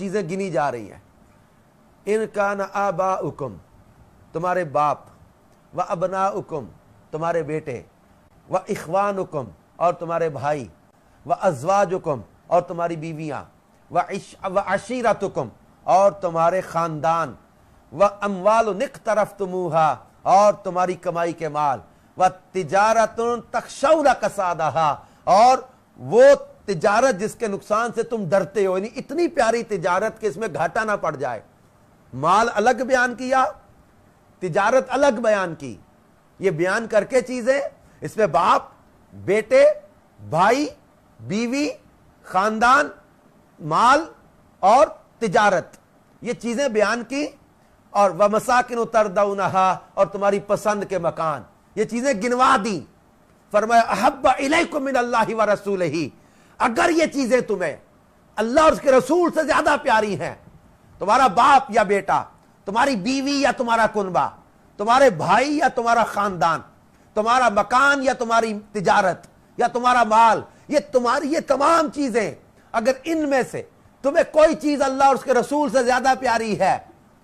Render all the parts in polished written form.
چیزیں گنی جا رہی ہیں. ان کان آباؤکم تمہارے باپ، و ابناؤکم تمہارے بیٹے، و اخوانکم اور تمہارے بھائی، و ازواجکم اور تمہاری بیویاں، و عشیرتکم اور تمہارے خاندان، و اموال اقترفتموہا اور تمہاری کمائی کے مال، و تجارت تخشون کسادہا اور وہ تجارت جس کے نقصان سے تم ڈرتے ہو، یعنی اتنی پیاری تجارت کہ اس میں گھاٹا نہ پڑ جائے. مال الگ بیان کیا، تجارت الگ بیان کی. یہ بیان کر کے چیزیں اس میں باپ، بیٹے، بھائی، بیوی، خاندان، مال اور تجارت، یہ چیزیں بیان کی. اور وَمَسَاكِنُ تَرْضَوْنَهَا اور تمہاری پسند کے مکان، یہ چیزیں گنوا دی. فرمایا احب الیکم من اللہ ورسولہ، اگر یہ چیزیں تمہیں اللہ اور اس کے رسول سے زیادہ پیاری ہیں، تمہارا باپ یا بیٹا، تمہاری بیوی یا تمہارا کنبہ، تمہارے بھائی یا تمہارا خاندان، تمہارا مکان یا تمہاری تجارت یا تمہارا مال، یہ تمام چیزیں اگر ان میں سے تمہیں کوئی چیز اللہ اور اس کے رسول سے زیادہ پیاری ہے،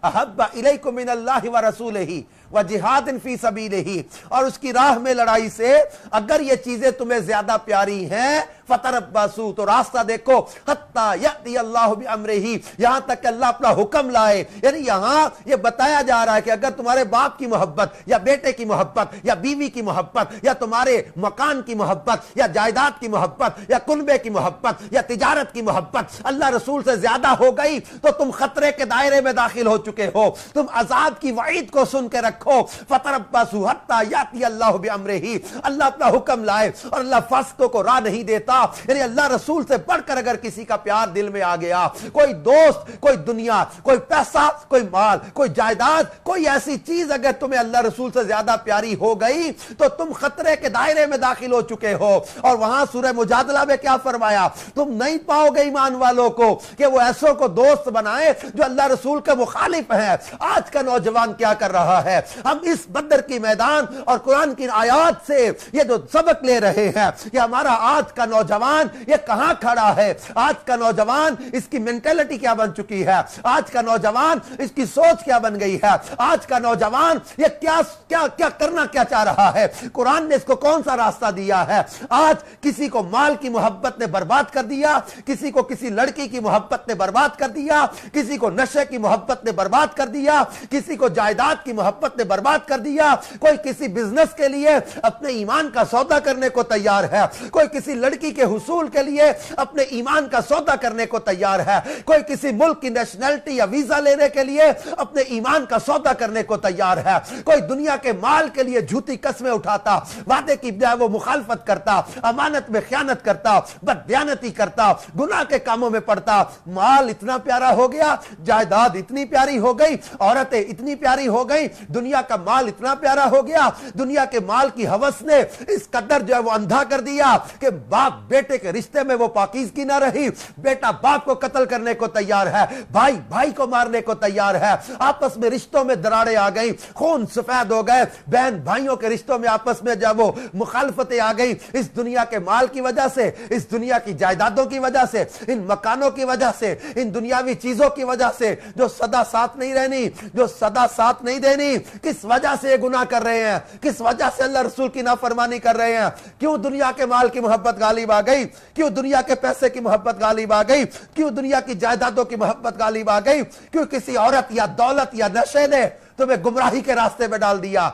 احب الیکم من اللہ ورسولہ وجہاد فی سبیلہ، اور اس کی راہ میں لڑائی سے اگر یہ چیزیں تمہیں زیادہ پیاری ہیں، فتربصوا تو راستہ دیکھو، حتی یأتی اللہ بامرہ یہاں تک کہ اللہ اپنا حکم لائے. یعنی یہاں یہ بتایا جا رہا ہے کہ اگر تمہارے باپ کی محبت یا بیٹے کی محبت یا بیوی کی محبت یا تمہارے مکان کی محبت یا جائیداد کی محبت یا کنبے کی محبت یا تجارت کی محبت اللہ رسول سے زیادہ ہو گئی تو تم خطرے کے دائرے میں داخل ہو چکے ہو، تم عذاب کی وعید کو سن کے رکھو. فتربصوا حتی یأتی اللہ بامرہ، اللہ اپنا حکم لائے اور اللہ فاسقوں کو راہ نہیں دیتا. یعنی اللہ رسول سے بڑھ کر اگر کسی کا پیار دل میں آ گیا، کوئی دوست، کوئی دنیا، کوئی پیسہ، کوئی مال، کوئی جائیداد، کوئی ایسی چیز اگر تمہیں اللہ رسول سے زیادہ پیاری ہو گئی تو تم خطرے کے دائرے میں داخل ہو چکے ہو. اور وہاں سورہ مجادلہ میں کیا فرمایا؟ تم نہیں پاؤ گے ایمان والوں کو کہ وہ ایسوں کو دوست بنائے جو اللہ رسول کے مخالف ہیں. آج کا نوجوان کیا کر رہا ہے؟ ہم اس بدر کی میدان اور قرآن کی آیات سے یہ جو سبق لے رہے ہیں کہ ہمارا آج کا نوجوان یہ کہاں کھڑا ہے. آج کا نوجوان اس کی مینٹلٹی کیا بن چکی ہے، آج کا نوجوان اس کی سوچ کیا بن گئی ہے، آج کا نوجوان یہ کیا کرنا کیا چاہ رہا ہے، قرآن نے اس کو کون سا راستہ دیا ہے. آج کسی کو مال کی محبت نے برباد کر دیا، کسی کو کسی لڑکی کی محبت نے برباد کر دیا، کسی کو نشے کی محبت نے برباد کر دیا، کسی کو جائیداد کی محبت نے برباد کر دیا، کوئی کسی بزنس کے لیے اپنے ایمان کا سودا کرنے کو تیار ہے، کوئی کسی لڑکی کے حصول کے لیے اپنے ایمان کا سودا کرنے کو تیار ہے، کوئی کسی ملک کی نیشنلٹی یا ویزا لینے کے لیے اپنے ایمان کا سودا کرنے کو تیار ہے، کوئی دنیا کے مال کے لیے جھوٹی قسمیں اٹھاتا، وعدے کی بجائے وہ مخالفت کرتا، امانت میں خیانت کرتا، بددیانتی کرتا، گناہ کے کاموں میں پڑتا. مال اتنا پیارا ہو گیا، جائیداد اتنی پیاری ہو گئی، عورتیں اتنی پیاری ہو گئی، دنیا کا مال اتنا پیارا ہو گیا، دنیا کے مال کی ہوس نے اس قدر جو ہے وہ اندھا کر دیا کہ باپ بیٹے کے رشتے میں وہ پاکیزگی نہ رہی. بیٹا باپ کو قتل کرنے کو تیار ہے، بھائی بھائی کو مارنے کو تیار ہے، آپس میں رشتوں میں دراڑیں آ گئی، خون سفید ہو گئے، بہن بھائیوں کے رشتوں میں آپس میں جب وہ مخالفتیں آ گئی، اس دنیا کے مال کی وجہ سے، اس دنیا کی جائیدادوں کی وجہ سے، ان مکانوں کی وجہ سے، ان دنیاوی چیزوں کی وجہ سے جو سدا ساتھ نہیں رہنی، جو سدا ساتھ نہیں دینی. کس وجہ سے یہ گناہ کر رہے ہیں؟ کس وجہ سے اللہ رسول کی نافرمانی کر رہے ہیں؟ کیوں دنیا کے مال کی محبت غالب آ گئی؟ کیوں دنیا کے پیسے کی محبت غالب آ گئی؟ کیوں دنیا کی جائیدادوں کی محبت غالب آ گئی؟ کیوں کسی عورت یا دولت یا نشے نے تمہیں گمراہی کے راستے میں ڈال دیا؟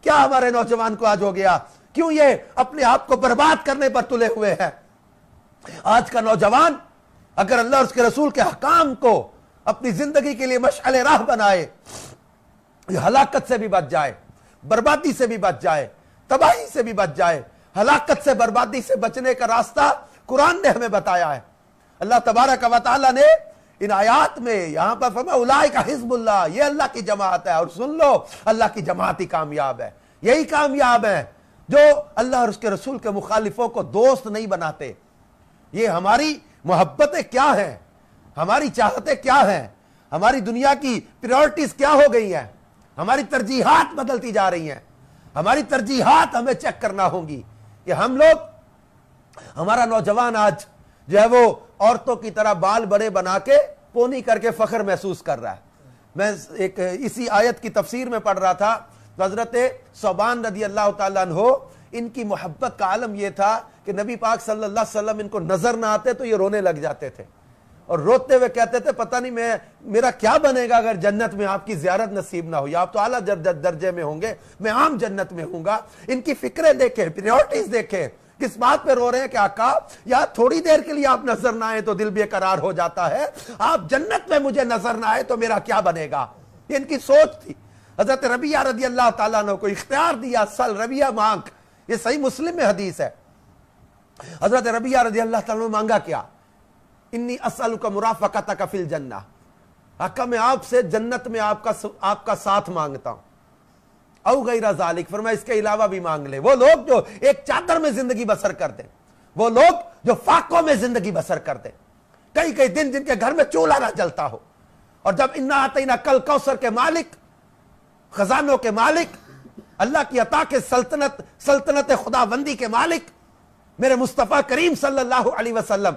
کیا ہمارے نوجوان کو آج ہو گیا؟ کیوں یہ اپنے آپ کو برباد کرنے پر تلے ہوئے ہیں؟ آج کا نوجوان اگر اللہ اور اس کے رسول کے احکام کو اپنی زندگی کے لیے مشعل راہ بنائے، ہلاکت سے بھی بچ جائے، بربادی سے بھی بچ جائے، تباہی سے بھی بچ جائے. ہلاکت سے، بربادی سے بچنے کا راستہ قرآن نے ہمیں بتایا ہے. اللہ تبارک و تعالی نے ان آیات میں یہاں پر فرمایا اولئک حزب اللہ، یہ اللہ کی جماعت ہے. اور سن لو، اللہ کی جماعت ہی کامیاب ہے. یہی کامیاب ہے جو اللہ اور اس کے رسول کے مخالفوں کو دوست نہیں بناتے. یہ ہماری محبتیں کیا ہیں، ہماری چاہتیں کیا ہیں، ہماری دنیا کی پریورٹیز کیا ہو گئی ہیں، ہماری ترجیحات بدلتی جا رہی ہیں. ہماری ترجیحات ہمیں چیک کرنا ہوں گی کہ ہم لوگ، ہمارا نوجوان آج جو ہے وہ عورتوں کی طرح بال بڑے بنا کے پونی کر کے فخر محسوس کر رہا ہے. میں ایک اسی آیت کی تفسیر میں پڑھ رہا تھا, حضرت ثوبان رضی اللہ تعالیٰ عنہ, ان کی محبت کا عالم یہ تھا کہ نبی پاک صلی اللہ علیہ وسلم ان کو نظر نہ آتے تو یہ رونے لگ جاتے تھے, اور روتے ہوئے کہتے تھے پتہ نہیں میرا کیا بنے گا اگر جنت میں آپ کی زیارت نصیب نہ ہو, یا آپ تو اعلیٰ درجے میں ہوں گے, میں عام جنت میں ہوں گا. ان کی فکریں دیکھیں, پریورٹیز دیکھیں, کس بات پہ رو رہے ہیں کہ آقا یا تھوڑی دیر کے لیے آپ نظر نہ آئے تو دل بے قرار ہو جاتا ہے, آپ جنت میں مجھے نظر نہ آئے تو میرا کیا بنے گا. یہ ان کی سوچ تھی. حضرت ربیعہ رضی اللہ تعالیٰ عنہ کو اختیار دیا, سل ربیعہ مانگ, یہ صحیح مسلم میں حدیث ہے. حضرت ربیعہ رضی اللہ تعالیٰ عنہ مانگا کیا, انی اسألک مرافقتک فی الجنہ, آقا میں آپ سے جنت میں آپ کا ساتھ مانگتا ہوں. او غیر ذالک, فرمایا اس کے علاوہ بھی مانگ لے. وہ لوگ جو ایک چادر میں زندگی بسر کرتے, وہ لوگ جو فاقوں میں زندگی بسر کرتے, کئی کئی دن جن کے گھر میں چولہا نہ جلتا ہو, اور جب انا اعطینا کل کوثر کے مالک, خزانوں کے مالک, اللہ کی عطا کے سلطنت خداوندی کے مالک میرے مصطفیٰ کریم صلی اللہ علیہ وسلم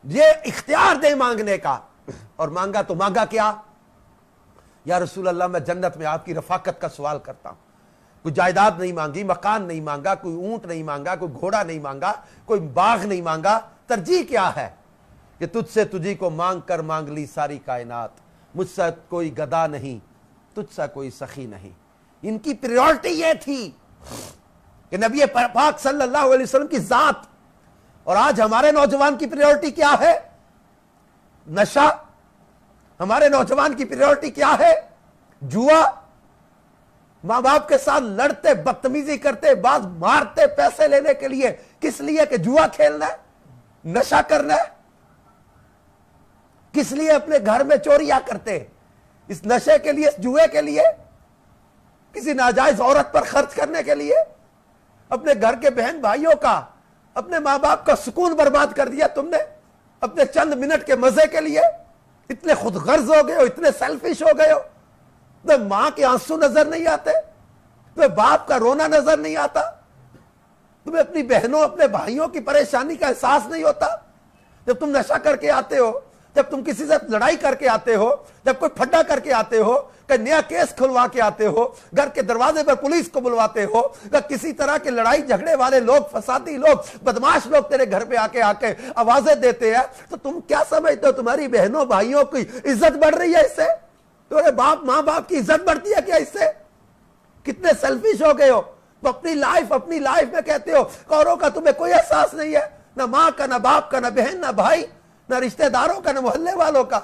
یہ اختیار دے مانگنے کا, اور مانگا تو مانگا کیا, یا رسول اللہ میں جنت میں آپ کی رفاقت کا سوال کرتا ہوں. کوئی جائیداد نہیں مانگی, مکان نہیں مانگا, کوئی اونٹ نہیں مانگا, کوئی گھوڑا نہیں مانگا, کوئی باغ نہیں مانگا. ترجیح کیا ہے کہ تجھ سے تجھی کو مانگ کر مانگ لی ساری کائنات, مجھ سے کوئی گدا نہیں, تجھ سے کوئی سخی نہیں. ان کی پریورٹی یہ تھی کہ نبی پاک صلی اللہ علیہ وسلم کی ذات. اور آج ہمارے نوجوان کی پریورٹی کیا ہے, نشہ. ہمارے نوجوان کی پریورٹی کیا ہے, جوا. ماں باپ کے ساتھ لڑتے, بدتمیزی کرتے, بعض مارتے پیسے لینے کے لیے, کس لیے کہ جوا کھیلنا ہے, نشہ کرنا ہے. کس لیے اپنے گھر میں چوریاں کرتے, اس نشے کے لیے, اس جوئے کے لیے, کسی ناجائز عورت پر خرچ کرنے کے لیے. اپنے گھر کے بہن بھائیوں کا, اپنے ماں باپ کا سکون برباد کر دیا تم نے اپنے چند منٹ کے مزے کے لیے. اتنے خود غرض ہو گئے ہو, اتنے سیلفش ہو گئے ہو. تمہیں ماں کے آنسو نظر نہیں آتے, تمہیں باپ کا رونا نظر نہیں آتا, تمہیں اپنی بہنوں اپنے بھائیوں کی پریشانی کا احساس نہیں ہوتا. جب تم نشہ کر کے آتے ہو, جب تم کسی سے لڑائی کر کے آتے ہو, جب کوئی پھڈا کر کے آتے ہو, کہ نیا کیس کھلوا کے آتے ہو, گھر کے دروازے پر پولیس کو بلواتے ہو, کہ کسی طرح کے لڑائی جھگڑے والے لوگ, فسادی لوگ, بدماش لوگ تیرے گھر پہ آ کے آوازیں دیتے ہیں, تو تم کیا سمجھتے ہو تمہاری بہنوں بھائیوں کی عزت بڑھ رہی ہے اس سے؟ تمہارے باپ ماں باپ کی عزت بڑھتی ہے کیا اس سے؟ کتنے سیلفش ہو گئے ہو. تو اپنی لائف میں کہتے ہو اوروں کا تمہیں کوئی احساس نہیں ہے, نہ ماں کا, نہ باپ کا, نہ بہن, نہ بھائی, نہ رشتہ داروں کا, نہ محلے والوں کا.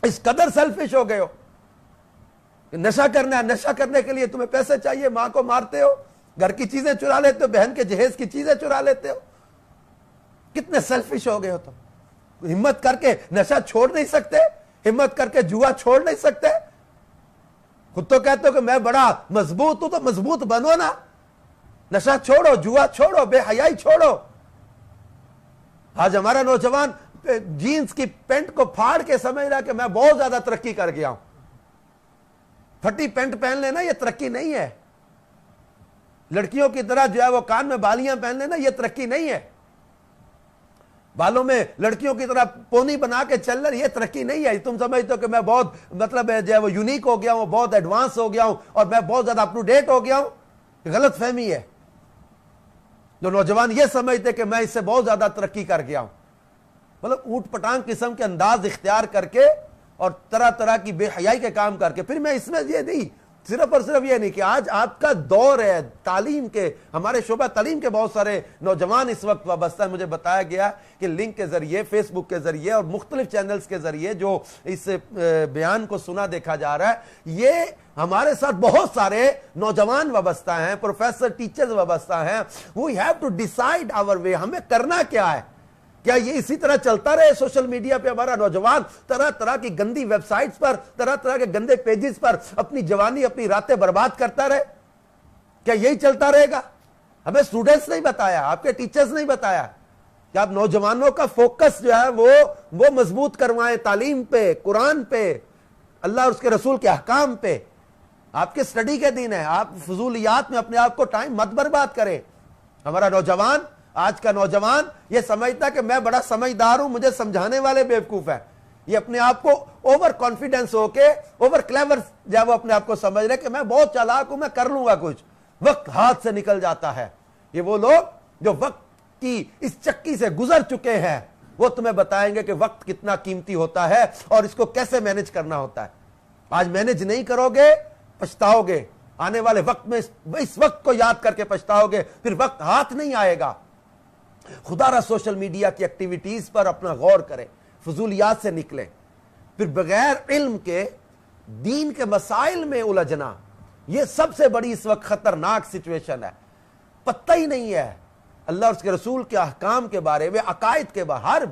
اس قدر سیلفش ہو گئے ہو. نشہ کرنا ہے, نشہ کرنے کے لیے تمہیں پیسے چاہیے, ماں کو مارتے ہو, گھر کی چیزیں چرا لیتے ہو, بہن کے جہیز کی چیزیں چرا لیتے ہو. کتنے سیلفش ہو گئے ہو تم. ہمت کر کے نشہ چھوڑ نہیں سکتے, ہمت کر کے جوا چھوڑ نہیں سکتے. خود تو کہتے ہو کہ میں بڑا مضبوط ہوں, تو مضبوط بنو نا. نشہ چھوڑو, جوا چھوڑو, بے حیائی چھوڑو. آج ہمارا نوجوان جینز کی پینٹ کو پھاڑ کے سمجھ رہا کہ میں بہت زیادہ ترقی کر گیا ہوں. پھٹی پینٹ پہن لینا یہ ترقی نہیں ہے. لڑکیوں کی طرح جو ہے وہ کان میں بالیاں پہن لینا یہ ترقی نہیں ہے. بالوں میں لڑکیوں کی طرح پونی بنا کے چل رہے یہ ترقی نہیں ہے. تم سمجھتے ہو کہ میں بہت مطلب جو ہے وہ یونیک ہو گیا ہوں, بہت ایڈوانس ہو گیا ہوں, اور میں بہت زیادہ اپ ٹو ڈیٹ ہو گیا ہوں. غلط فہمی ہے. جو نوجوان یہ سمجھتے کہ میں اس سے بہت زیادہ ترقی کر گیا ہوں, مطلب اوٹ پٹانگ قسم کے انداز اختیار کر کے اور طرح طرح کی بے حیائی کے کام کر کے. پھر میں اس میں یہ نہیں, صرف اور صرف یہ نہیں کہ آج آپ کا دور ہے تعلیم کے, ہمارے شعبہ تعلیم کے بہت سارے نوجوان اس وقت وابستہ ہیں. مجھے بتایا گیا کہ لنک کے ذریعے, فیس بک کے ذریعے اور مختلف چینلز کے ذریعے جو اس بیان کو سنا دیکھا جا رہا ہے, یہ ہمارے ساتھ بہت سارے نوجوان وابستہ ہیں, پروفیسر, ٹیچرز وابستہ ہیں. We have to decide our way. ہمیں کرنا کیا ہے؟ کیا یہ اسی طرح چلتا رہے سوشل میڈیا پہ ہمارا نوجوان طرح طرح کی گندی ویب سائٹس پر, طرح طرح کے گندے پیجز پر اپنی جوانی, اپنی راتیں برباد کرتا رہے؟ کیا یہی چلتا رہے گا؟ ہمیں اسٹوڈنٹس نہیں بتایا, آپ کے ٹیچرز نہیں بتایا کہ آپ نوجوانوں کا فوکس جو ہے وہ مضبوط کروائیں تعلیم پہ, قرآن پہ, اللہ اور اس کے رسول کے احکام پہ. آپ کے سٹڈی کے دن ہے, آپ فضولیات میں اپنے آپ کو ٹائم مت برباد کریں. ہمارا نوجوان, آج کا نوجوان یہ سمجھتا ہے کہ میں بڑا سمجھدار ہوں, مجھے سمجھانے والے بیوقوف ہیں. یہ اپنے آپ کو اوور کانفیڈنس ہو کے اوور کلیور جب وہ اپنے آپ کو سمجھ رہے کہ میں بہت چالاک ہوں، میں کر لوں گا کچھ، وقت ہاتھ سے نکل جاتا ہے۔ یہ وہ لوگ جو وقت کی اس چکی سے گزر چکے ہیں، وہ تمہیں بتائیں گے کہ وقت کتنا قیمتی ہوتا ہے اور اس کو کیسے مینج کرنا ہوتا ہے۔ آج مینج نہیں کرو گے پچھتاؤ گے، آنے والے وقت میں اس وقت کو یاد کر کے پچھتاؤ گے، پھر وقت ہاتھ نہیں آئے گا۔ خدا را سوشل میڈیا کی ایکٹیویٹیز پر اپنا غور کریں، فضولیات سے نکلیں، پھر بغیر علم کے دین کے مسائل میں الجھنا، یہ سب سے بڑی اس وقت خطرناک سچویشن ہے۔ پتہ ہی نہیں ہے اللہ اور اس کے رسول کے احکام کے بارے میں، عقائد کے بارے، ہر